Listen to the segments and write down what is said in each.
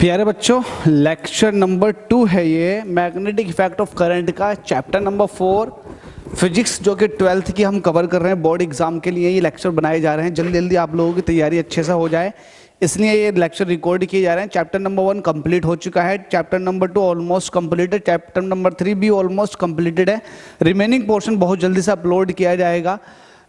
प्यारे बच्चों, lecture number 2 है ये, मैग्नेटिक इफेक्ट ऑफ करंट का चैप्टर नंबर 4 फिजिक्स, जो कि 12th की हम कवर कर रहे हैं। बोर्ड एग्जाम के लिए ये लेक्चर बनाए जा रहे हैं, जल्दी जल्दी आप लोगों की तैयारी अच्छे से हो जाए, इसलिए ये लेक्चर रिकॉर्ड किए जा रहे हैं। चैप्टर नंबर 1 कंप्लीट हो चुका है, chapter number 2 almost completed, chapter number 3 भी ऑलमोस्ट कंप्लीटेड है। रिमेनिंग पोर्शन बहुत जल्दी से अपलोड किया जाएगा,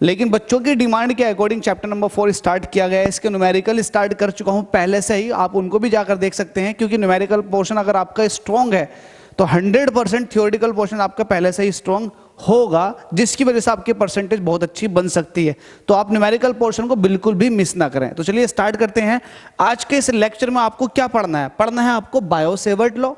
लेकिन बच्चों की डिमांड के अकॉर्डिंग चैप्टर नंबर 4 स्टार्ट किया गया है। इसके न्यूमेरिकल स्टार्ट कर चुका हूं पहले से ही, आप उनको भी जाकर देख सकते हैं, क्योंकि न्यूमेरिकल पोर्शन अगर आपका स्ट्रॉन्ग है तो 100% थ्योरेटिकल पोर्शन आपका पहले से ही स्ट्रॉन्ग होगा, जिसकी वजह से आपकी परसेंटेज बहुत अच्छी बन सकती है। तो आप न्यूमेरिकल पोर्शन को बिल्कुल भी मिस ना करें। तो चलिए स्टार्ट करते हैं। आज के इस लेक्चर में आपको क्या पढ़ना है? पढ़ना है आपको बायो-सेवर्ट लॉ,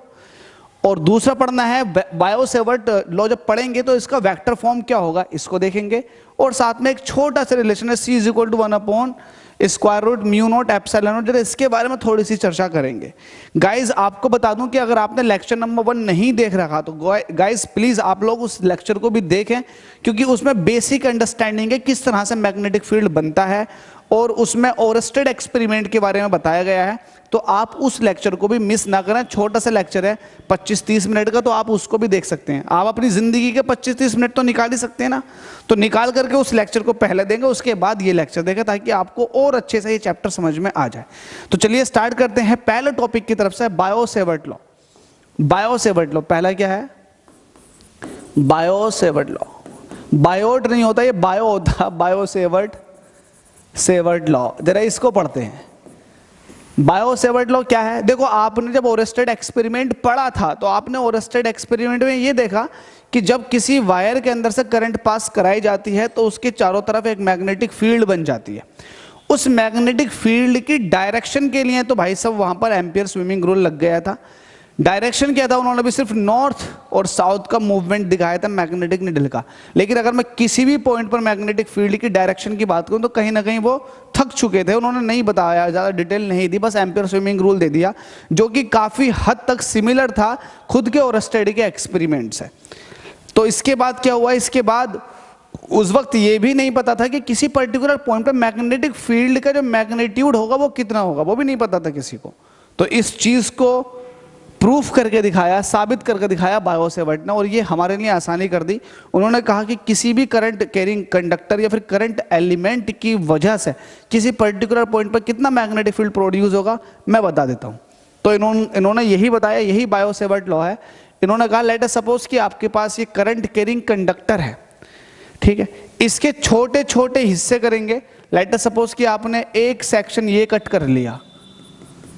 और दूसरा पढ़ना है बायो-सेवर्ट लॉ। जब पढ़ेंगे तो इसका वेक्टर फॉर्म क्या होगा इसको देखेंगे, और साथ में एक छोटा सा रिलेशन है C = 1/√μ0ε0, जरा इसके बारे में थोड़ी सी चर्चा करेंगे। गाइज आपको बता दूं कि अगर आपने लेक्चर नंबर 1 नहीं देख रखा तो गाइज प्लीज आप लोग उस लेक्चर को भी देखें, क्योंकि उसमें बेसिक अंडरस्टैंडिंग है किस तरह से मैग्नेटिक फील्ड बनता है, और उसमें ओरस्टेड एक्सपेरिमेंट के बारे में बताया गया है। तो आप उस लेक्चर को भी मिस ना करें, छोटा सा लेक्चर है 25-30 मिनट का, तो आप उसको भी देख सकते हैं। आप अपनी जिंदगी के 25-30 मिनट तो निकाल ही सकते हैं ना, तो निकाल करके उस लेक्चर को पहले देंगे, उसके बाद ये लेक्चर देखें, ताकि आपको और अच्छे से ये चैप्टर समझ में आ जाए। तो चलिए स्टार्ट करते हैं पहले टॉपिक की तरफ से, बायो-सेवर्ट लॉ। बायो-सेवर्ट लॉ पहला क्या है? Biot-Savart law. बायोट नहीं होता, ये बायो होता है, बायो-सेवर्ट लॉ। जरा इसको पढ़ते हैं। बायो-सेवर्ट लॉ क्या है? देखो, आपने जब ओरस्टेड एक्सपेरिमेंट पढ़ा था तो आपने ओरस्टेड एक्सपेरिमेंट में ये देखा कि जब किसी वायर के अंदर से करंट पास कराई जाती है तो उसके चारों तरफ एक मैग्नेटिक फील्ड बन जाती है। उस मैग्नेटिक फील्ड की डायरेक्शन के लिए तो भाई साहब वहां पर एम्पियर स्विमिंग रूल लग गया था। डायरेक्शन क्या था? उन्होंने भी सिर्फ नॉर्थ और साउथ का मूवमेंट दिखाया था मैग्नेटिक नीडल का। लेकिन अगर मैं किसी भी पॉइंट पर मैग्नेटिक फील्ड की डायरेक्शन की बात करूं तो कहीं ना कहीं वो थक चुके थे, उन्होंने नहीं बताया, ज़्यादा डिटेल नहीं दी, बस एम्पियर स्विमिंग रूल दे दिया, जो कि काफ़ी हद तक सिमिलर था खुद के ओरस्टेड के एक्सपेरिमेंट से। तो इसके बाद क्या हुआ? इसके बाद उस वक्त ये भी नहीं पता था कि किसी पर्टिकुलर पॉइंट पर मैग्नेटिक फील्ड का जो मैग्नीट्यूड होगा वो कितना होगा, वो भी नहीं पता था किसी को। तो इस चीज़ को प्रूफ करके दिखाया, साबित करके दिखाया बायो-सेवर्ट ने, और ये हमारे लिए आसानी कर दी। उन्होंने कहा कि किसी भी करंट कैरिंग कंडक्टर या फिर करंट एलिमेंट की वजह से किसी पर्टिकुलर पॉइंट पर कितना मैग्नेटिक फील्ड प्रोड्यूस होगा, मैं बता देता हूँ। तो इन्होंने यही बताया, यही बायो-सेवर्ट लॉ है। इन्होंने कहा लेट अस सपोज कि आपके पास ये करंट कैरिंग कंडक्टर है, ठीक है, इसके छोटे छोटे हिस्से करेंगे। लेट अस सपोज कि आपने एक सेक्शन ये कट कर लिया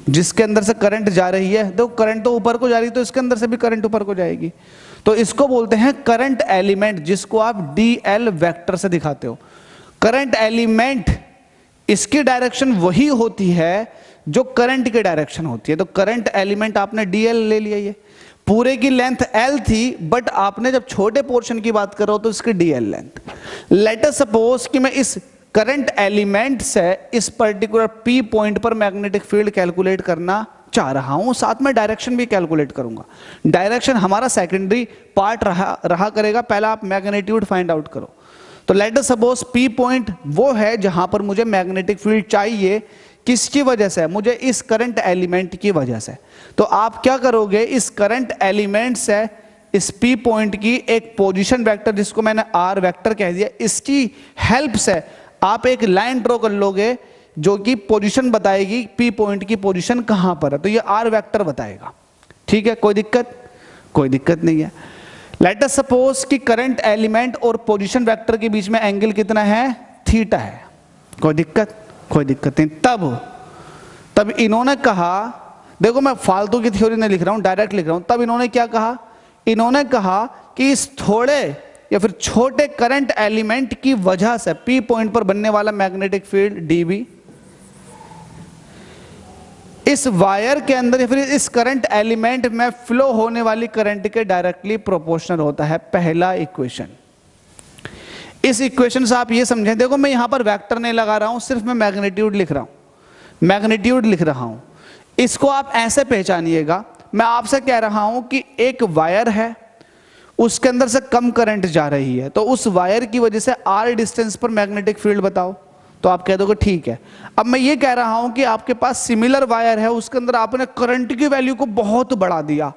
जिसके अंदर से करंट जा रही है, तो करंट तो ऊपर को जा रही है, तो इसके अंदर से भी करंट ऊपर को जाएगी। तो इसको बोलते हैं करंट एलिमेंट, जिसको आप DL वेक्टर से दिखाते हो। करंट एलिमेंट, इसकी डायरेक्शन वही होती है जो करंट की डायरेक्शन होती है। तो करंट एलिमेंट आपने DL ले लिया, ये पूरे की लेंथ L थी, बट आपने जब छोटे पोर्शन की बात करो तो इसकी DL length. Let us suppose कि मैं इस करंट एलिमेंट से इस पर्टिकुलर P पॉइंट पर मैग्नेटिक फील्ड कैलकुलेट करना चाह रहा हूं, साथ में डायरेक्शन भी कैलकुलेट करूंगा। डायरेक्शन हमारा सेकेंडरी पार्ट रहा करेगा, पहला आप मैग्नीट्यूड फाइंड आउट करो। तो let us suppose P point वो है जहां पर मुझे मैग्नेटिक फील्ड चाहिए, किसकी वजह से? मुझे इस करंट एलिमेंट की वजह से। तो आप क्या करोगे? इस करंट एलिमेंट से इस P पॉइंट की एक पोजीशन वेक्टर, जिसको मैंने R वेक्टर कह दिया, इसकी हेल्प से आप एक लाइन ड्रॉ कर लोगे जो कि पोजीशन बताएगी P पॉइंट की पोजीशन कहां पर है। तो ये R वेक्टर बताएगा, ठीक है, कोई दिक्कत? कोई दिक्कत नहीं है। लेट अस सपोज कि करंट एलिमेंट और पोजीशन वेक्टर के बीच में एंगल कितना है? थीटा है। कोई दिक्कत? कोई दिक्कत नहीं। तब इन्होंने कहा, देखो मैं फालतू की थ्योरी नहीं लिख रहा हूं, डायरेक्ट लिख रहा हूं। तब इन्होंने क्या कहा? इन्होंने कहा कि इस थोड़े या फिर छोटे करंट एलिमेंट की वजह से P पॉइंट पर बनने वाला मैग्नेटिक फील्ड DB इस वायर के अंदर या फिर इस करंट एलिमेंट में फ्लो होने वाली करंट के डायरेक्टली प्रोपोर्शनल होता है। पहला इक्वेशन। इस इक्वेशन से आप ये समझें, देखो मैं यहां पर वेक्टर नहीं लगा रहा हूं, सिर्फ मैं मैग्नीट्यूड लिख रहा हूं, मैग्नीट्यूड लिख रहा हूं। इसको आप ऐसे पहचानिएगा, मैं आपसे कह रहा हूं कि एक वायर है, उसके अंदर से कम करंट जा रही है, तो उस वायर की वजह से R डिस्टेंस पर मैग्नेटिक फील्ड बताओ। तो आप कह दोगे ठीक है। अब मैं ये कह रहा हूं कि आपके पास सिमिलर वायर है, उसके अंदर आपने करंट की वैल्यू को बहुत बढ़ा दिया,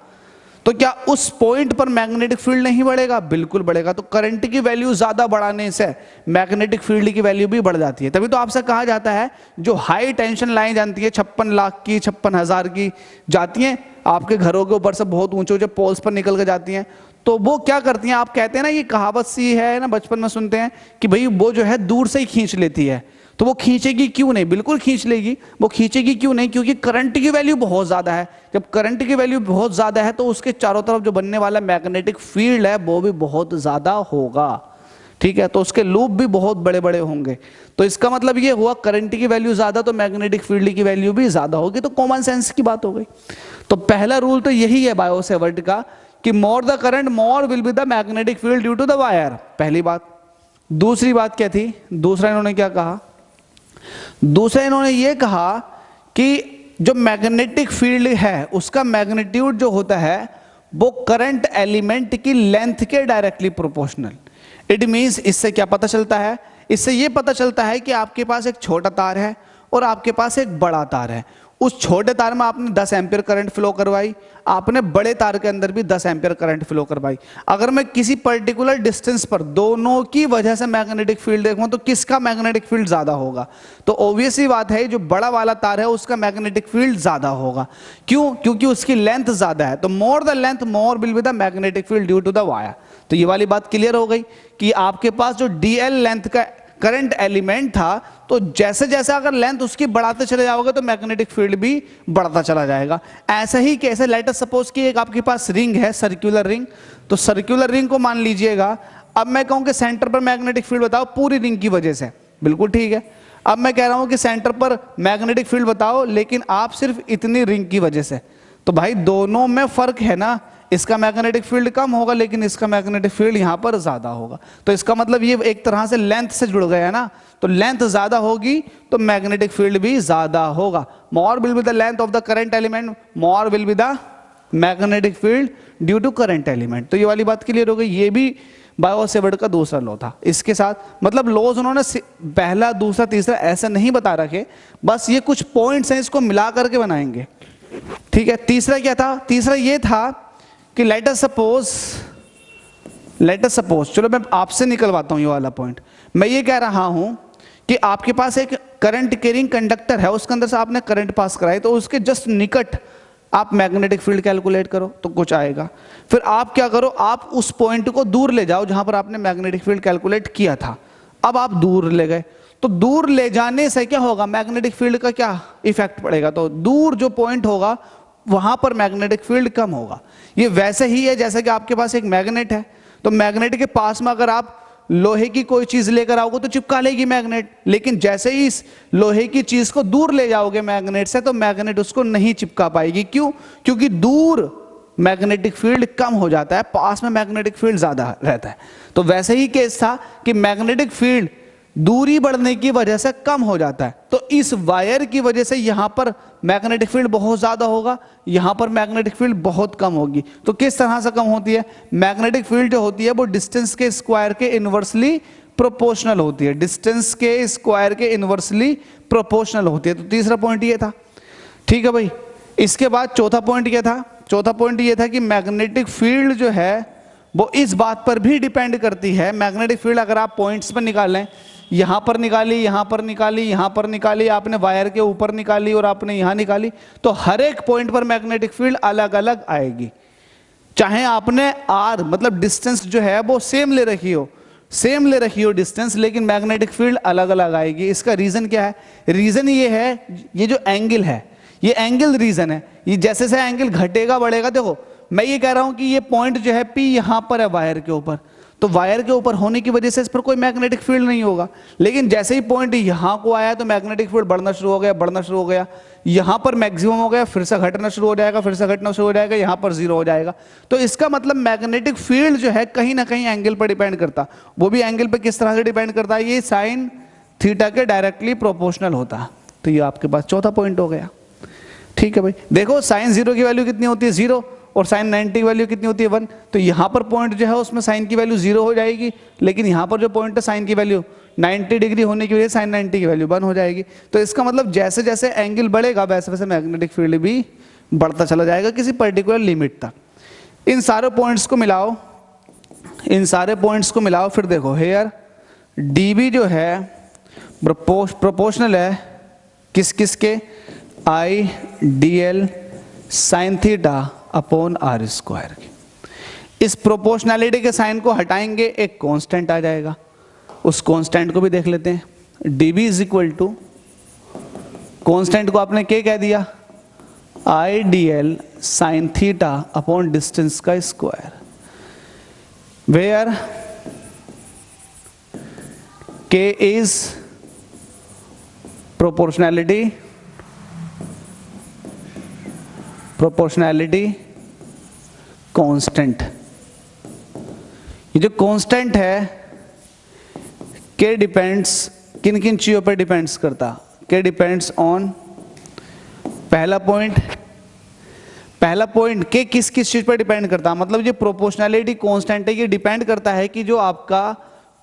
तो क्या उस पॉइंट पर मैग्नेटिक फील्ड नहीं बढ़ेगा? बिल्कुल बढ़ेगा। तो करंट की वैल्यू ज्यादा बढ़ाने से मैग्नेटिक फील्ड की वैल्यू भी बढ़ जाती है। तभी तो आपसे कहा जाता है जो हाई टेंशन लाइन जानती है 56 लाख की, 56,000 की जाती हैं आपके घरों के ऊपर से, बहुत ऊंचे ऊंचे पोल्स पर निकल के जाती हैं, तो वो क्या करती हैं, आप कहते हैं ना, ये कहावत सी है ना, बचपन में सुनते हैं कि भाई वो जो है दूर से ही खींच लेती है। तो वो खींचेगी क्यों नहीं? बिल्कुल खींच लेगी। वो खींचेगी क्यों नहीं? क्योंकि करंट की वैल्यू बहुत ज्यादा है। जब करंट की वैल्यू बहुत ज्यादा है तो उसके चारों तरफ जो बनने वाला मैग्नेटिक फील्ड है वो भी बहुत ज्यादा होगा, ठीक है, तो उसके लूप भी बहुत बड़े बड़े होंगे। तो इसका मतलब ये हुआ करंट की वैल्यू ज्यादा तो मैग्नेटिक फील्ड की वैल्यू भी ज्यादा होगी। तो कॉमन सेंस की बात हो गई। तो पहला रूल तो यही है बायो-सेवर्ट का कि more the current more will be the magnetic field due to the wire, पहली बात। दूसरी बात क्या थी? दूसरा इन्होंने क्या कहा? दूसरा इन्होंने ये कहा कि जो मैग्नेटिक फील्ड है उसका मैग्नीट्यूड जो होता है वो करंट एलिमेंट की लेंथ के डायरेक्टली प्रोपोर्शनल। इट मींस इससे क्या पता चलता है? इससे ये पता चलता है कि आपके पास एक छोटा तार है और आपके पास एक बड़ा तार है। उस छोटे तार में आपने 10 एम्पियर करंट फ्लो करवाई, आपने बड़े तार के अंदर भी 10 एम्पियर करंट फ्लो करवाई। अगर मैं किसी पर्टिकुलर डिस्टेंस पर दोनों की वजह से मैग्नेटिक फील्ड देखूं तो किसका मैग्नेटिक फील्ड ज्यादा होगा? तो ऑब्वियस ही बात है जो बड़ा वाला तार है उसका मैग्नेटिक फील्ड ज्यादा होगा। क्यों? क्योंकि उसकी लेंथ ज्यादा है। तो more the length more will be the magnetic field due to the wire. तो ये वाली बात क्लियर हो गई कि आपके पास जो डीएल लेंथ का करंट एलिमेंट था, तो जैसे जैसे अगर लेंथ उसकी बढ़ाते चले जाओगे तो मैग्नेटिक फील्ड भी बढ़ता चला जाएगा। ऐसा ही कैसे, लेट अस सपोज कि एक आपके पास रिंग है, सर्कुलर रिंग। तो सर्कुलर रिंग को मान लीजिएगा, अब मैं कहूं कि सेंटर पर मैग्नेटिक फील्ड बताओ पूरी रिंग की वजह से, बिल्कुल ठीक है। अब मैं कह रहा हूं कि सेंटर पर मैग्नेटिक फील्ड बताओ लेकिन आप सिर्फ इतनी रिंग की वजह से, तो भाई दोनों में फर्क है ना। इसका मैग्नेटिक फील्ड कम होगा लेकिन इसका मैग्नेटिक फील्ड यहां पर ज्यादा होगा। तो इसका मतलब ये एक तरह से लेंथ से जुड़ गया है ना। तो लेंथ ज्यादा होगी तो मैग्नेटिक फील्ड भी ज्यादा होगा। More will be the length of the current element, more will be the magnetic field due to current element. तो ये वाली बात क्लियर हो गई। ये भी बायो-सेवर्ट का दूसरा लॉ था। इसके साथ मतलब लॉज उन्होंने पहला, दूसरा, तीसरा ऐसा नहीं बता रखे, बस ये कुछ पॉइंट्स हैं, इसको मिला करके बनाएंगे, ठीक है। तीसरा क्या था? तीसरा ये था कि लेट अस सपोज, चलो मैं आपसे निकलवाता हूं ये वाला पॉइंट। मैं ये कह रहा हूं कि आपके पास एक करंट कैरिंग कंडक्टर है, उसके अंदर से आपने करंट पास कराई, तो उसके जस्ट निकट आप मैग्नेटिक फील्ड कैलकुलेट करो तो कुछ आएगा। फिर आप क्या करो, आप उस पॉइंट को दूर ले जाओ जहां पर आपने मैग्नेटिक फील्ड कैलकुलेट किया था। अब आप दूर ले गए, तो दूर ले जाने से क्या होगा, मैग्नेटिक फील्ड का क्या इफेक्ट पड़ेगा? तो दूर जो पॉइंट होगा वहां पर मैग्नेटिक फील्ड कम होगा। ये वैसे ही है जैसे कि आपके पास एक मैग्नेट है, तो मैग्नेट के पास में अगर आप लोहे की कोई चीज लेकर आओगे तो चिपका लेगी मैग्नेट, लेकिन जैसे ही इस लोहे की चीज को दूर ले जाओगे मैग्नेट से तो मैग्नेट उसको नहीं चिपका पाएगी। क्यों? क्योंकि दूर मैग्नेटिक फील्ड कम हो जाता है, पास में मैग्नेटिक फील्ड ज्यादा रहता है। तो वैसे ही केस था कि मैग्नेटिक फील्ड दूरी बढ़ने की वजह से कम हो जाता है। तो इस वायर की वजह से यहां पर मैग्नेटिक फील्ड बहुत ज्यादा होगा, यहां पर मैग्नेटिक फील्ड बहुत कम होगी। तो किस तरह से कम होती है? मैग्नेटिक फील्ड जो होती है वो डिस्टेंस के स्क्वायर के इनवर्सली प्रोपोर्शनल होती है, डिस्टेंस के स्क्वायर के इनवर्सली प्रोपोर्शनल होती है। तो तीसरा पॉइंट ये था, ठीक है भाई। इसके बाद चौथा पॉइंट क्या था? चौथा पॉइंट ये था कि मैग्नेटिक फील्ड जो है वो इस बात पर भी डिपेंड करती है। मैग्नेटिक फील्ड अगर आप पॉइंट्स पर निकाल लें, यहां पर निकाली, यहां पर निकाली, यहां पर निकाली, आपने वायर के ऊपर निकाली और आपने यहां निकाली, तो हर एक पॉइंट पर मैग्नेटिक फील्ड अलग अलग आएगी। चाहे आपने आर मतलब डिस्टेंस जो है वो सेम ले रखी हो डिस्टेंस, लेकिन मैग्नेटिक फील्ड अलग अलग आएगी। इसका रीजन क्या है? रीजन ये है, ये जो एंगल है ये एंगल रीजन है। ये जैसे जैसे एंगल घटेगा बढ़ेगा, देखो मैं ये कह रहा हूं कि ये पॉइंट जो है पी यहां पर है वायर के ऊपर, तो वायर के ऊपर होने की वजह से इस पर कोई मैग्नेटिक फील्ड नहीं होगा। लेकिन जैसे ही पॉइंट यहां को आया तो मैग्नेटिक फील्ड बढ़ना शुरू हो गया, यहां पर मैक्सिमम हो गया, फिर से घटना शुरू हो जाएगा, फिर से घटना शुरू हो जाएगा, यहां पर जीरो हो जाएगा। तो इसका मतलब मैग्नेटिक फील्ड जो है कहीं ना कहीं एंगल पर डिपेंड करता। वो भी एंगल पर किस तरह से डिपेंड करता है? ये साइन थीटा के डायरेक्टली प्रोपोर्शनल होता है। तो ये आपके पास चौथा पॉइंट हो गया, ठीक है भाई। देखो साइन जीरो की वैल्यू कितनी होती है? जीरो, और साइन 90 की वैल्यू कितनी होती है 1, तो यहाँ पर पॉइंट जो है उसमें साइन की वैल्यू 0 हो जाएगी, लेकिन यहाँ पर जो पॉइंट है साइन की वैल्यू 90 डिग्री होने की वजह से साइन 90 की वैल्यू 1 हो जाएगी। तो इसका मतलब जैसे जैसे एंगल बढ़ेगा वैसे वैसे मैग्नेटिक फील्ड भी बढ़ता चला जाएगा किसी पर्टिकुलर लिमिट तक। इन सारे पॉइंट्स को मिलाओ, इन सारे पॉइंट्स को मिलाओ, फिर देखो हेयर dB जो है प्रोपोर्शनल है किस किस के, I D L sine theta upon R square की। इस प्रोपोर्शनैलिटी के साइन को हटाएंगे, एक कांस्टेंट आ जाएगा, उस कांस्टेंट को भी देख लेते हैं। dB is equal to, constant को आपने क्या कह दिया, I D L sine theta upon distance का square, where K is proportionality constant। ये जो कांस्टेंट है K डिपेंड्स किन किन चीजों पर डिपेंड्स करता, K डिपेंड्स ऑन, पहला पॉइंट K किस किस चीज पर डिपेंड करता, मतलब ये प्रोपोर्शनैलिटी कांस्टेंट है, ये डिपेंड करता है कि जो आपका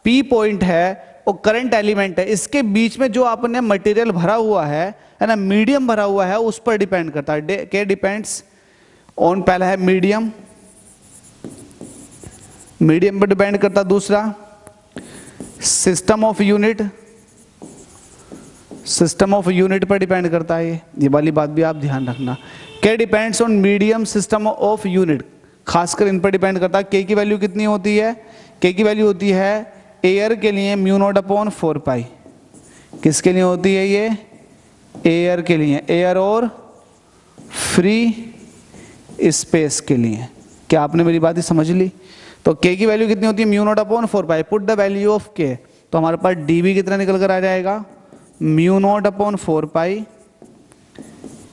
P पॉइंट है वो करंट एलिमेंट है, इसके बीच में जो आपने मटेरियल भरा हुआ है ना, मीडियम भरा हुआ है, उस पर डिपेंड करता है। के डिपेंड्स ऑन, पहला है मीडियम, मीडियम पर डिपेंड करता। दूसरा system of unit, system of unit पर डिपेंड करता है, ये वाली बात भी आप ध्यान रखना। के depends on medium system of unit, खासकर इन पर डिपेंड करता है। के की वैल्यू कितनी होती है, के की वैल्यू होती है एयर के लिए म्यू नॉट अपॉन 4 पाई, किसके लिए होती है ये, एयर के लिए, एयर और फ्री स्पेस के लिए। क्या आपने मेरी बात ही समझ ली? तो के की वैल्यू कितनी होती है, mu naught upon 4 pi, put the value of के, तो हमारे पास dB कितना निकल कर आ जाएगा, mu naught upon 4 pi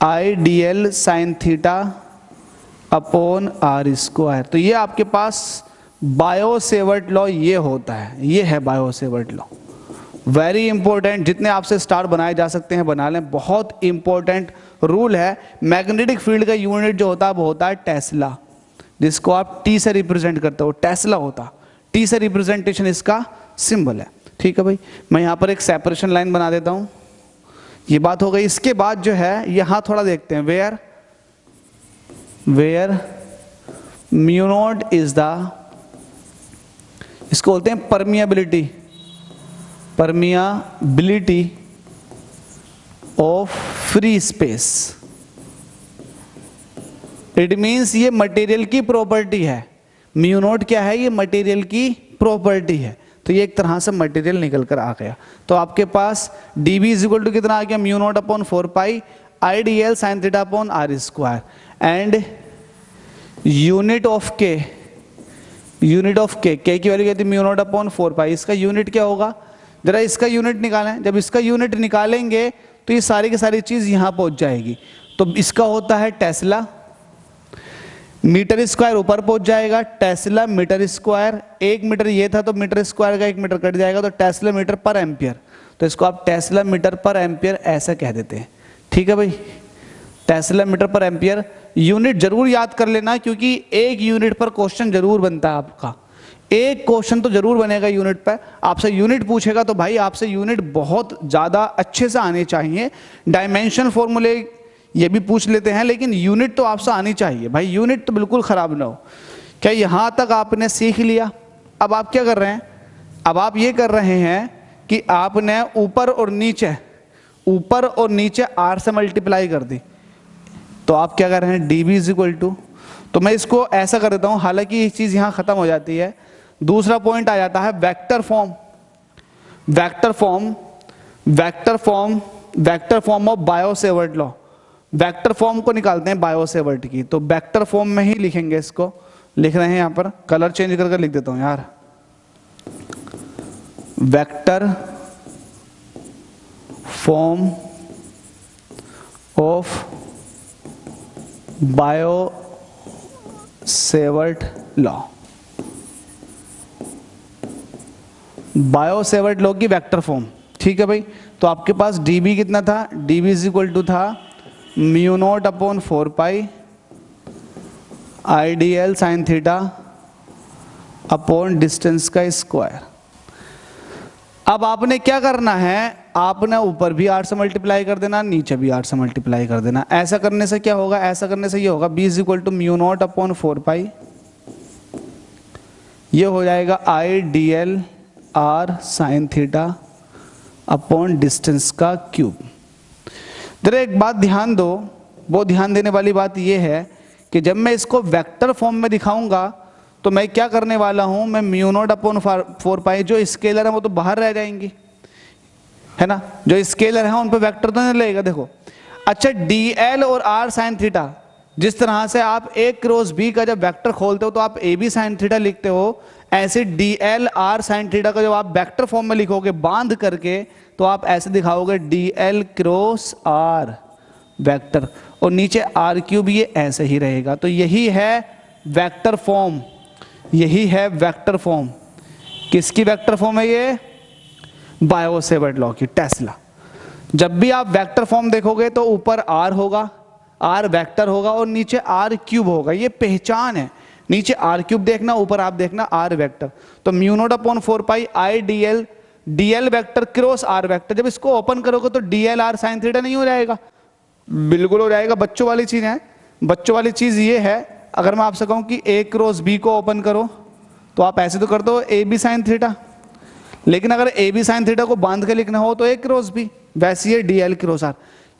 I D L sine theta upon R square. तो ये आपके पास बायो-सेवर्ट लॉ ये होता है, ये है बायो-सेवर्ट लॉ। वेरी इंपॉर्टेंट, जितने आपसे स्टार बनाए जा सकते हैं बना लें, बहुत इंपॉर्टेंट रूल है। मैग्नेटिक फील्ड का यूनिट जो होता है वो होता है टेस्ला, जिसको आप टी से रिप्रेजेंट करते हो, टेस्ला होता, टी से रिप्रेजेंटेशन इसका सिंबल है। ठीक है भाई, मैं यहाँ पर एक सेपरेशन लाइन बना देता हूँ, ये बात हो गई। इसके बाद जो है यहाँ थोड़ा देखते हैं, where mu naught is the, इसको बोलते हैं permeability of free space. It means ये मटेरियल की प्रॉपर्टी है, म्यू नॉट क्या है, ये मटेरियल की प्रॉपर्टी है। तो ये एक तरह से मटेरियल निकल कर आ गया। तो आपके पास dB इज इक्वल टू कितना आ गया, mu naught upon 4 pi I D L sine theta upon R square, and unit of K, unit of K, K की वैल्यू कहती है म्यू नॉट अपॉन 4 पाई, इसका यूनिट क्या होगा, जरा इसका यूनिट निकालें। जब इसका यूनिट निकालेंगे तो ये सारी की सारी चीज यहां पहुंच जाएगी। तो इसका होता है टेस्ला, मीटर स्क्वायर ऊपर पहुंच जाएगा, टेस्ला मीटर स्क्वायर, 1 मीटर ये था तो मीटर स्क्वायर का 1 मीटर कट जाएगा, तो टेस्ला मीटर पर एम्पियर, तो इसको आप टेस्ला मीटर पर एम्पियर ऐसा कह देते हैं। ठीक है भाई, टेस्ला मीटर पर एम्पियर। यूनिट जरूर याद कर लेना, क्योंकि एक यूनिट पर क्वेश्चन जरूर बनता है आपका, एक क्वेश्चन तो जरूर बनेगा यूनिट पर। आपसे यूनिट पूछेगा तो भाई आपसे यूनिट बहुत ज़्यादा अच्छे से आने चाहिए। डायमेंशन फॉर्मूले ये भी पूछ लेते हैं, लेकिन यूनिट तो आपसे आनी चाहिए भाई, यूनिट तो बिल्कुल ख़राब ना हो। क्या यहाँ तक आपने सीख लिया? अब आप क्या कर रहे हैं, अब आप ये कर रहे हैं कि आपने ऊपर और नीचे आर से मल्टीप्लाई कर दी, तो आप क्या कर रहे हैं, dB इज इक्वल टू, तो मैं इसको ऐसा कर देता हूँ, हालांकि ये चीज़ यहाँ ख़त्म हो जाती है। दूसरा पॉइंट आ जाता है vector form of Biot-Savart law. Vector form को निकालते हैं बायो-सेवर्ट की, तो वेक्टर फॉर्म में ही लिखेंगे, इसको लिख रहे हैं यहाँ पर, कलर चेंज करके लिख देता हूँ यार, vector form of Biot-Savart law, Biot-Savart law की वेक्टर फॉर्म। ठीक है भाई, तो आपके पास dB कितना था, dB इज इक्वल टू था mu naught upon 4 pi I D L sine theta upon distance का स्क्वायर। अब आपने क्या करना है, आपने ऊपर भी 8 से मल्टीप्लाई कर देना, नीचे भी 8 से मल्टीप्लाई कर देना। ऐसा करने से क्या होगा, ऐसा करने से ये होगा b is equal to mu naught upon 4 pi, ये हो जाएगा I D L R sine theta upon distance का क्यूब। जरा एक बात ध्यान दो, वो ध्यान देने वाली बात ये है कि जब मैं इसको वेक्टर फॉर्म में दिखाऊंगा तो मैं क्या करने वाला हूं, मैं म्यू नॉट अपॉन 4 पाई, जो स्केलर है वो तो बाहर रह जाएंगी, है ना, जो स्केलर है उन पे वेक्टर तो नहीं लगेगा। देखो अच्छा, डी एल और आर साइन थीटा, जिस तरह से आप ए क्रॉस बी का जब वेक्टर खोलते हो तो आप ए बी साइन थीटा लिखते हो, ऐसे D L R sine theta का जब आप वेक्टर फॉर्म में लिखोगे बांध करके तो आप ऐसे दिखाओगे D L cross R vector, और नीचे आर क्यूब, ये ऐसे ही रहेगा। तो यही है वेक्टर फॉर्म, यही है वेक्टर फॉर्म। किसकी वेक्टर फॉर्म है ये, बायो-सेवर्ट लॉ की, टेस्ला। जब भी आप वेक्टर फॉर्म देखोगे तो ऊपर आर होगा, आर वेक्टर होगा और नीचे आर क्यूब होगा, ये पहचान है। नीचे आर क्यूब देखना, ऊपर आप देखना आर वेक्टर। तो mu naught upon 4 pi I D L vector cross R vector. जब इसको ओपन करोगे तो D L R sine theta नहीं हो जाएगा, बिल्कुल हो जाएगा। बच्चों वाली चीज है, बच्चों वाली चीज ये है, अगर मैं आपसे कहूं कि ए क्रॉस बी को ओपन करो तो आप ऐसे तो कर दो ए बी साइन थीटा, लेकिन अगर ए बी साइन थीटा को बांध के लिखना हो तो ए क्रॉस बी, वैसे ये डी एल क्रॉस आर।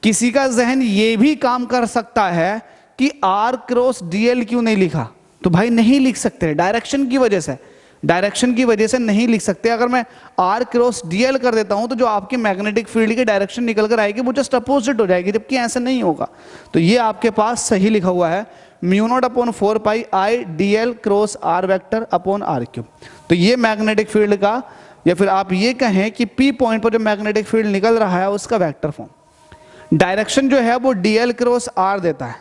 किसी का जहन ये भी काम कर सकता है कि आर क्रॉस डी एल क्यों नहीं लिखा, तो भाई नहीं लिख सकते, डायरेक्शन की वजह से, डायरेक्शन की वजह से नहीं लिख सकते। अगर मैं आर क्रॉस डी एल कर देता हूं तो जो आपकी मैग्नेटिक फील्ड की डायरेक्शन निकल कर आएगी वो जस्ट अपोजिट हो जाएगी, जबकि ऐसा नहीं होगा। तो ये आपके पास सही लिखा हुआ है, mu naught upon 4 pi I D L cross R vector upon R cube. तो ये मैग्नेटिक फील्ड का, या फिर आप ये कहें कि पी पॉइंट पर जो मैग्नेटिक फील्ड निकल रहा है उसका वेक्टर फॉर्म। डायरेक्शन जो है वो डी एल क्रॉस आर देता है,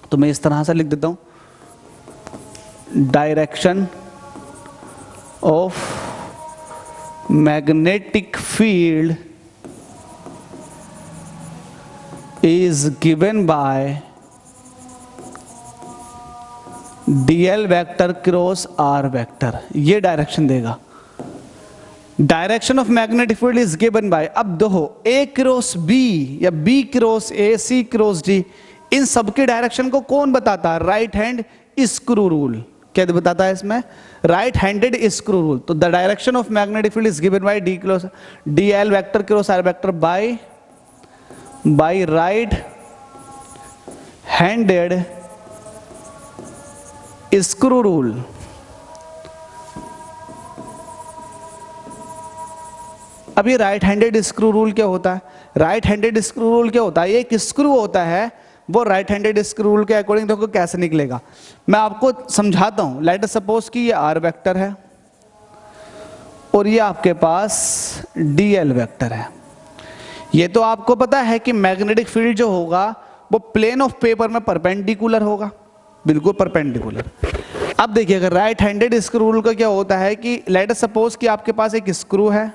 तो मैं इस तरह से लिख देता हूं, direction of magnetic field is given by dl vector cross r vector, ये डायरेक्शन देगा। Direction of magnetic field is given by, अब देखो a क्रॉस b या b cross a, c cross d, इन सबके डायरेक्शन को कौन बताता है, राइट हैंड स्क्रू रूल। क्या बताता है इसमें, राइट हैंडेड स्क्रू रूल। तो the direction of magnetic field is given by dl vector cross r vector by right handed screw rule. अब ये राइट हैंडेड स्क्रू रूल क्या होता है, राइट हैंडेड स्क्रू रूल क्या होता है, ये एक स्क्रू होता है, वो राइट हैंडेड स्क्रू रूल के अकॉर्डिंग देखो कैसे निकलेगा। मैं आपको समझाता हूं। लेट अस सपोज कि ये आर वेक्टर है और ये आपके पास डीएल वेक्टर है। ये तो आपको पता है कि मैग्नेटिक फील्ड जो होगा वो प्लेन ऑफ पेपर में परपेंडिकुलर होगा, बिल्कुल परपेंडिकुलर। अब देखिए, अगर राइट हैंडेड स्क्रू रूल का क्या होता है कि लेट अस सपोज कि आपके पास एक स्क्रू है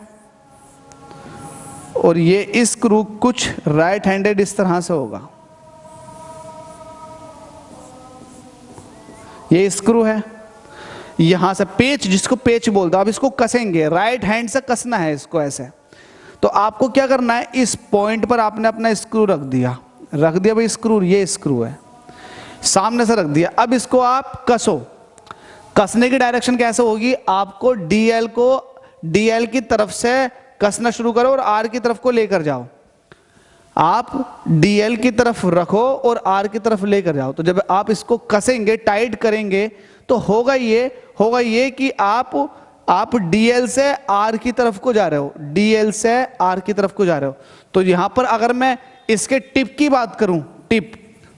और ये स्क्रू कुछ राइट हैंडेड इस तरह से होगा, ये स्क्रू है, यहां से पेच, जिसको पेच बोलते हैं, अब इसको कसेंगे, राइट हैंड से कसना है इसको ऐसे। तो आपको क्या करना है, इस पॉइंट पर आपने अपना स्क्रू रख दिया भाई, स्क्रू, ये स्क्रू है, सामने से रख दिया। अब इसको आप कसो, कसने की डायरेक्शन कैसे होगी, आपको डीएल को डीएल की तरफ से कसना शुरू करो और आर की तरफ को लेकर जाओ। आप डीएल की तरफ रखो और आर की तरफ लेकर जाओ। तो जब आप इसको कसेंगे, टाइट करेंगे, तो होगा ये कि आप डीएल से आर की तरफ को जा रहे हो, डीएल से आर की तरफ को जा रहे हो। तो यहां पर अगर मैं इसके टिप की बात करूं, टिप,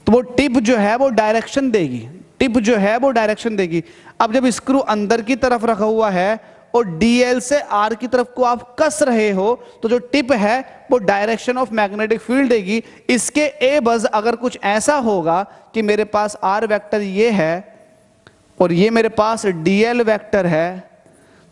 तो वो टिप जो है वो डायरेक्शन देगी, टिप जो है वो डायरेक्शन देगी। अब जब स्क्रू अंदर की तरफ रखा हुआ है और डीएल से आर की तरफ को आप कस रहे हो, तो जो टिप है वो डायरेक्शन ऑफ मैग्नेटिक फील्ड देगी। इसके एवज अगर कुछ ऐसा होगा कि मेरे पास आर वेक्टर ये है और ये मेरे पास डीएल वेक्टर है,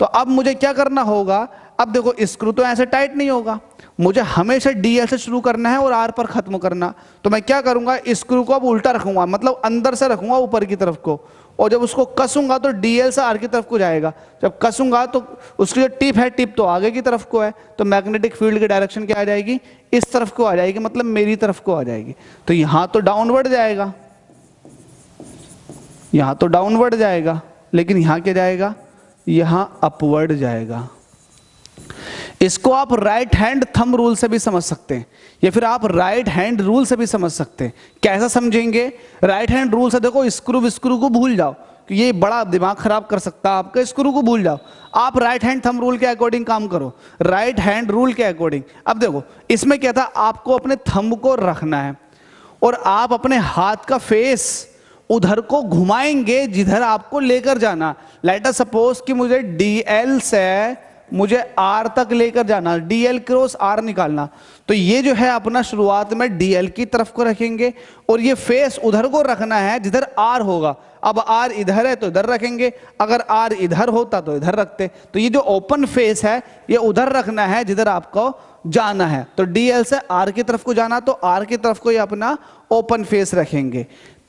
तो अब मुझे क्या करना होगा, अब देखो स्क्रू तो ऐसे टाइट नहीं होगा, मुझे हमेशा DL से शुरू करना है और R पर खत्म करना, तो मैं क्या करूंगा, स्क्रू को अब उल्टा रखूंगा, मतलब अंदर से रखूंगा ऊपर की तरफ को, और जब उसको कसूंगा तो DL से R की तरफ को जाएगा। जब कसूंगा तो उसकी जो टिप है, टिप तो आगे की तरफ को है, तो मैग्नेटिक फील्ड की डायरेक्शन क्या आ जाएगी, इस तरफ को आ जाएगी, मतलब मेरी तरफ को आ जाएगी। तो यहां तो डाउनवर्ड जाएगा, यहां तो डाउनवर्ड जाएगा, लेकिन यहां क्या जाएगा, यहां अपवर्ड जाएगा। इसको आप राइट हैंड थंब रूल से भी समझ सकते हैं, या फिर आप राइट हैंड रूल से भी समझ सकते हैं। कैसा समझेंगे, राइट हैंड रूल से देखो, स्क्रू को भूल जाओ, कि ये बड़ा दिमाग खराब कर सकता है आपका, स्क्रू को भूल जाओ, आप राइट हैंड थंब रूल के अकॉर्डिंग काम करो, राइट हैंड रूल के अकॉर्डिंग। अब देखो इसमें क्या था, आपको अपने थंब को रखना है और आप अपने हाथ का फेस उधर को घुमाएंगे जिधर आपको लेकर जाना। लेट अस सपोज कि मुझे DL से मुझे R तक लेकर जाना, DL क्रॉस R निकालना, तो ये जो है अपना शुरुआत में DL की तरफ को रखेंगे और ये फेस उधर को रखना है जिधर R होगा। अब R इधर है तो इधर रखेंगे, अगर R इधर होता तो इधर रखते। तो ये जो ओपन फेस है ये उधर रखना है जिधर आपको जाना है, तो DL से R की तरफ को जाना, तो R की तरफ को ये अपना ओपन फेस रखेंगे।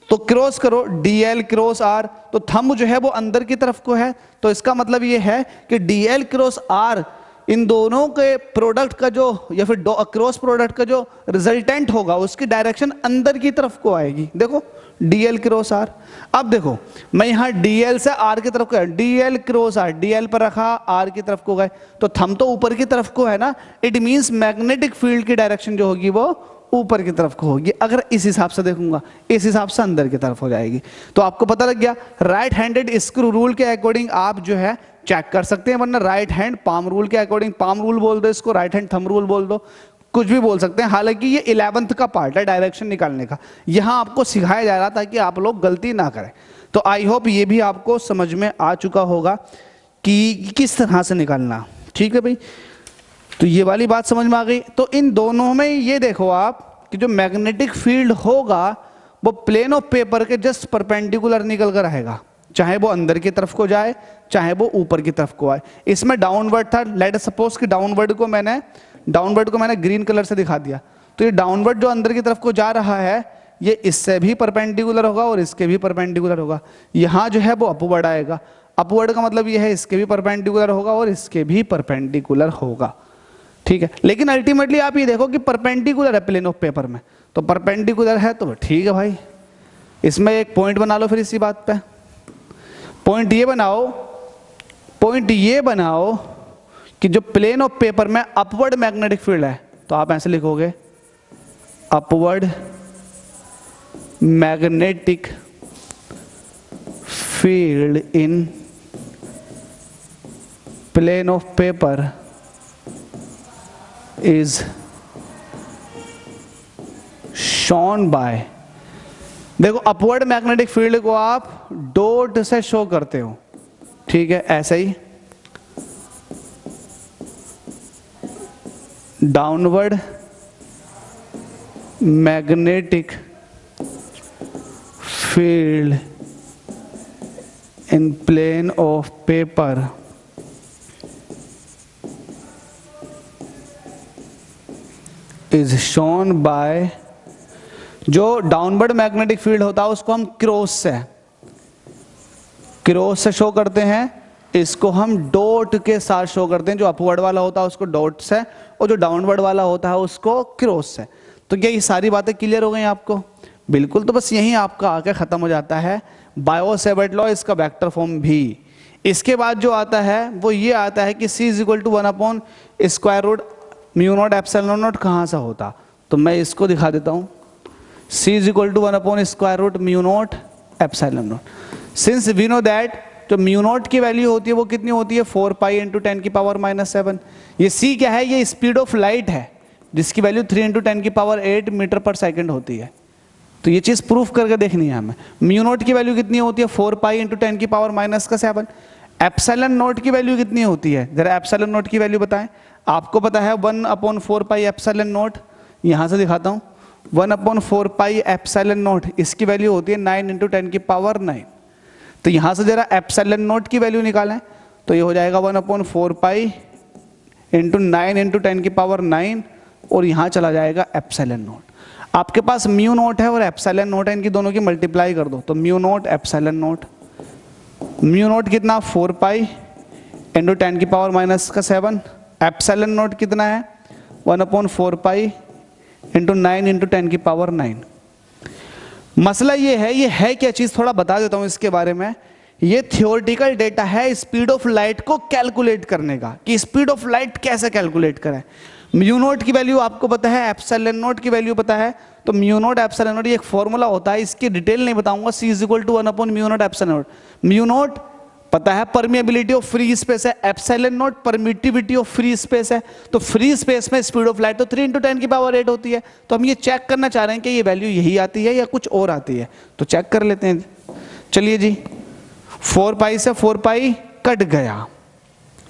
तो क्रॉस करो, DL क्रॉस R, तो थंब जो है वो अंदर की तरफ को है, तो इसका मतलब ये है कि DL क्रॉस R इन दोनों के प्रोडक्ट का जो, या फिर क्रॉस प्रोडक्ट का जो रिजल्टेंट होगा उसकी डायरेक्शन अंदर की तरफ को आएगी। देखो DL क्रॉस R। अब देखो मैं यहाँ DL से R की तरफ को, DL क्रॉस R, DL पर रखा, R की तरफ को गए, तो थंब तो ऊपर की तरफ को है ना, इट मीन्स मैग्नेटिक फील्ड की डायरेक्शन जो होगी वो ऊपर की तरफ को होगी। अगर इस हिसाब से देखूंगा, इस हिसाब से अंदर की तरफ हो जाएगी। तो आपको पता लग गया, राइट हैंडेड स्क्रू रूल के अकॉर्डिंग आप जो है चेक कर सकते हैं, वरना राइट हैंड पाम रूल के अकॉर्डिंग, पाम रूल बोल दो इसको, राइट हैंड थंब रूल बोल दो, कुछ भी बोल सकते हैं। हालांकि ये 11th का पार्ट है डायरेक्शन निकालने का, यहां आपको सिखाया जा रहा था कि आप लोग गलती ना करें। तो आई होप ये भी आपको समझ में आ चुका होगा कि किस तरह से निकालना। ठीक है भाई, तो ये वाली बात समझ में आ गई। तो इन दोनों में ये देखो आप कि जो मैग्नेटिक फील्ड होगा वो प्लेन ऑफ पेपर के जस्ट परपेंडिकुलर निकल कर आएगा, चाहे वो अंदर की तरफ को जाए चाहे वो ऊपर की तरफ को आए। इसमें डाउनवर्ड था, लेट सपोज कि डाउनवर्ड को मैंने ग्रीन कलर से दिखा दिया, तो ये डाउनवर्ड जो अंदर की तरफ को जा रहा है ये इससे भी परपेंडिकुलर होगा और इसके भी परपेंडिकुलर होगा। यहाँ जो है वो अपवर्ड आएगा, अपवर्ड का मतलब ये है इसके भी परपेंडिकुलर होगा और इसके भी परपेंडिकुलर होगा। ठीक है, लेकिन अल्टीमेटली आप ये देखो कि परपेंडिकुलर है प्लेन ऑफ पेपर में, तो परपेंडिकुलर है तो ठीक है भाई। इसमें एक पॉइंट बना लो फिर इसी बात पे, पॉइंट ये बनाओ कि जो प्लेन ऑफ पेपर में अपवर्ड मैग्नेटिक फील्ड है, तो आप ऐसे लिखोगे upward magnetic field in plane of paper is shown by, देखो अपवर्ड मैग्नेटिक फील्ड को आप डॉट से शो करते हो, ठीक है, ऐसे ही downward magnetic field in plane of paper is shown by, जो डाउनवर्ड मैग्नेटिक फील्ड होता है उसको हम क्रॉस से शो करते हैं, इसको हम डॉट के साथ शो करते हैं। जो अपवर्ड वाला होता है उसको डॉट से और जो डाउनवर्ड वाला होता है उसको क्रॉस से। तो क्या ये सारी बातें क्लियर हो गई आपको? बिल्कुल। तो बस यही आपका आके खत्म हो जाता है बायो-सेवर्ट लॉ, इसका वेक्टर फॉर्म भी। इसके बाद जो आता है वो ये आता है कि C इज इक्वल टू 1/√μ0 ε0 कहाँ से होता, तो मैं इसको दिखा देता हूँ। C is equal to 1/√μ0 ε0। Since we know that जो μ0 की वैल्यू होती है वो कितनी होती है 4 पाई इंटू 10⁻⁻7। ये C क्या है, ये स्पीड ऑफ लाइट है जिसकी वैल्यू 3 इंटू 10⁸ मीटर पर सेकेंड होती है। तो ये चीज़ प्रूफ करके देखनी है हमें। μ0 की वैल्यू कितनी होती है 4 पाई इंटू 10⁻⁻7। ε0 की वैल्यू कितनी होती है, जरा ε0 की वैल्यू बताएं। आपको पता है 1/4 पाई ε0, यहाँ से दिखाता हूँ 1/4 पाई ε0, इसकी वैल्यू होती है 9 इंटू 10⁹। तो यहाँ से जरा ε0 की वैल्यू निकालें तो ये हो जाएगा 1/4 पाई इंटू 9 इंटू 10⁹, और यहाँ चला जाएगा एप्सिलॉन नॉट। आपके पास म्यू नॉट है और एप्सिलॉन नॉट है, इनकी दोनों की मल्टीप्लाई कर दो तो mu not epsilon naught. Mu not कितना 4 पाई इंटू 10 की पावर माइनस का 7, एप्सिलॉन नॉट कितना है 1/4 पाई इंटू 9 इंटू 10 की पावर 9। मसला ये है क्या चीज़ थोड़ा बता देता हूँ इसके बारे में। ये थियोरेटिकल डेटा है स्पीड ऑफ लाइट को कैलकुलेट करने का, कि स्पीड ऑफ लाइट कैसे कैलकुलेट करें। म्यू नॉट की वैल्यू आपको पता है, एप्सिलॉन नॉट की वैल्यू पता है, तो म्यू नॉट एप्सिलॉन नॉट ये एक फॉर्मूला होता है, इसकी डिटेल नहीं बताऊंगा। C = 1/म्यू naught epsilon naught. Mu naught पता है परमिएबिलिटी ऑफ फ्री स्पेस है, epsilon naught permittivity of free space है। तो फ्री स्पेस में स्पीड ऑफ लाइट तो 3 × 10 की पावर 8 होती है। तो हम ये चेक करना चाह रहे हैं कि ये वैल्यू यही आती है या कुछ और आती है, तो चेक कर लेते हैं। चलिए जी, 4 पाई से 4 पाई कट गया,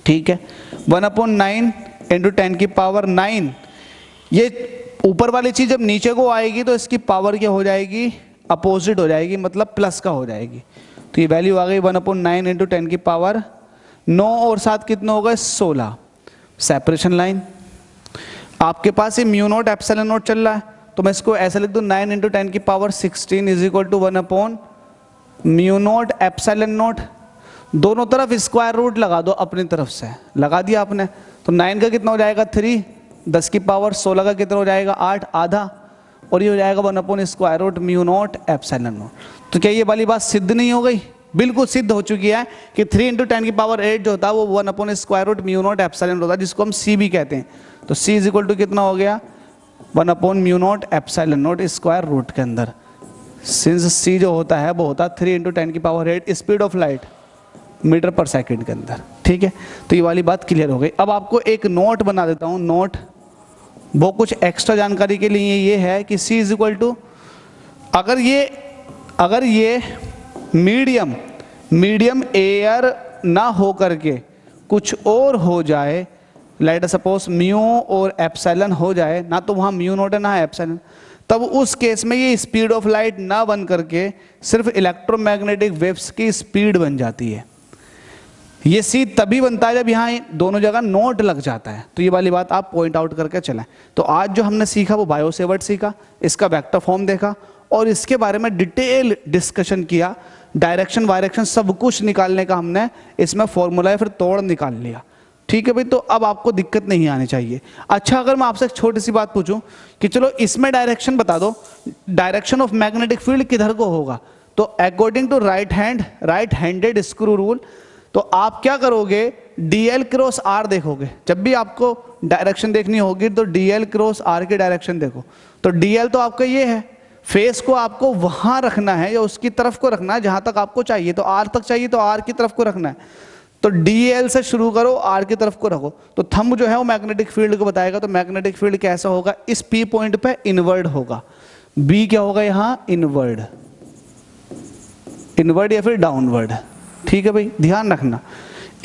ठीक है। 1/9 इंटू 10 की पावर 9, ये ऊपर वाली चीज जब नीचे को आएगी तो इसकी पावर क्या हो जाएगी, अपोजिट हो जाएगी, मतलब प्लस का हो जाएगी। तो ये वैल्यू आ गई 1/9 इंटू 10 की पावर 9 और 7 कितना होगा 16। Separation line. आपके पास ये म्यू नॉट एप्सिलॉन नॉट चल रहा है, तो मैं इसको ऐसे लिख दूं 9 इंटू 10 की पावर 16 इज इक्वल टू 1/म्यू नॉट एप्सिलॉन नॉट। दोनों तरफ स्क्वायर रूट लगा दो, अपनी तरफ से लगा दिया आपने, तो 9 का कितना हो जाएगा 3, 10 की पावर 16 का कितना हो जाएगा 8, आधा, और ये हो जाएगा 1/√म्यू नॉट एप्सिलॉन नॉट। तो क्या ये वाली बात सिद्ध नहीं हो गई? बिल्कुल सिद्ध हो चुकी है कि 3 × 10 की पावर 8 जो होता है वो 1/√म्यू नॉट एप्सिलॉन नॉट होता है, जिसको हम C भी कहते हैं। तो C = कितना हो गया 1/म्यू naught epsilon naught square root के अंदर। सिंस C जो होता है वो होता है 3 × 10 की power 8 speed of light metre पर सेकंड के अंदर, ठीक है। तो ये वाली बात क्लियर हो गई। अब आपको एक नोट बना देता हूँ, नोट वो कुछ एक्स्ट्रा जानकारी के लिए ये है कि C = अगर ये मीडियम एयर ना हो करके कुछ और हो जाए, लेट सपोज म्यू और एप्सिलॉन हो जाए ना, तो वहाँ म्यू नॉट है ना एप्सिलॉन, तब उस केस में ये स्पीड ऑफ लाइट ना बन करके सिर्फ इलेक्ट्रोमैग्नेटिक वेव्स की स्पीड बन जाती है। ये C तभी बनता है जब यहाँ दोनों जगह नोट लग जाता है। तो ये वाली बात आप पॉइंट आउट करके चलें। तो आज जो हमने सीखा वो बायो सेवर्ट सीखा, इसका वेक्टर फॉर्म देखा और इसके बारे में डिटेल डिस्कशन किया। डायरेक्शन वायरेक्शन सब कुछ निकालने का हमने इसमें फॉर्मूला फिर तोड़ निकाल लिया, ठीक है भाई। तो अब आपको दिक्कत नहीं आनी चाहिए। अच्छा, अगर मैं आपसे एक छोटी सी बात पूछूं कि चलो इसमें डायरेक्शन बता दो, डायरेक्शन ऑफ मैग्नेटिक फील्ड किधर को होगा, तो according to right handed screw rule, तो आप क्या करोगे DL क्रॉस R देखोगे। जब भी आपको डायरेक्शन देखनी होगी तो DL क्रॉस R की डायरेक्शन देखो। तो DL तो आपका ये है, फेस को आपको वहां रखना है या उसकी तरफ को रखना है जहां तक आपको चाहिए, तो R तक चाहिए तो R की तरफ को रखना है। तो DL से शुरू करो, R की तरफ को रखो। तो थंब जो है वो मैग्नेटिक फील्ड को बताएगा। तो मैग्नेटिक फील्ड कैसा होगा, इस P पॉइंट पे इनवर्ड होगा। B क्या होगा यहाँ इनवर्ड या फिर डाउनवर्ड, ठीक है भाई, ध्यान रखना।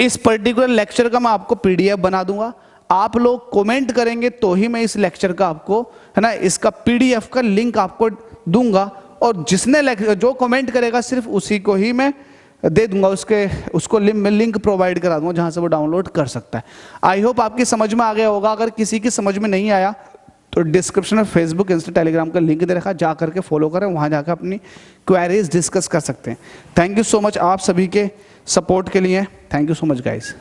इस पर्टिकुलर लेक्चर का मैं आपको PDF बना दूंगा, आप लोग कमेंट करेंगे तो ही मैं इस लेक्चर का आपको, है ना, इसका PDF का लिंक आपको दूंगा। और जिसने जो कमेंट करेगा सिर्फ उसी को ही मैं दे दूंगा, उसको लिंक प्रोवाइड करा दूंगा जहां से वो डाउनलोड कर सकता है। आई होप आपकी समझ में आ गया होगा। अगर किसी की समझ में नहीं आया तो डिस्क्रिप्शन में फेसबुक, इंस्टा, टेलीग्राम का लिंक दे रखा, जा करके फॉलो करें, वहाँ जाकर अपनी क्वेरीज डिस्कस कर सकते हैं। थैंक यू सो मच आप सभी के सपोर्ट के लिए। Thank you so much guys.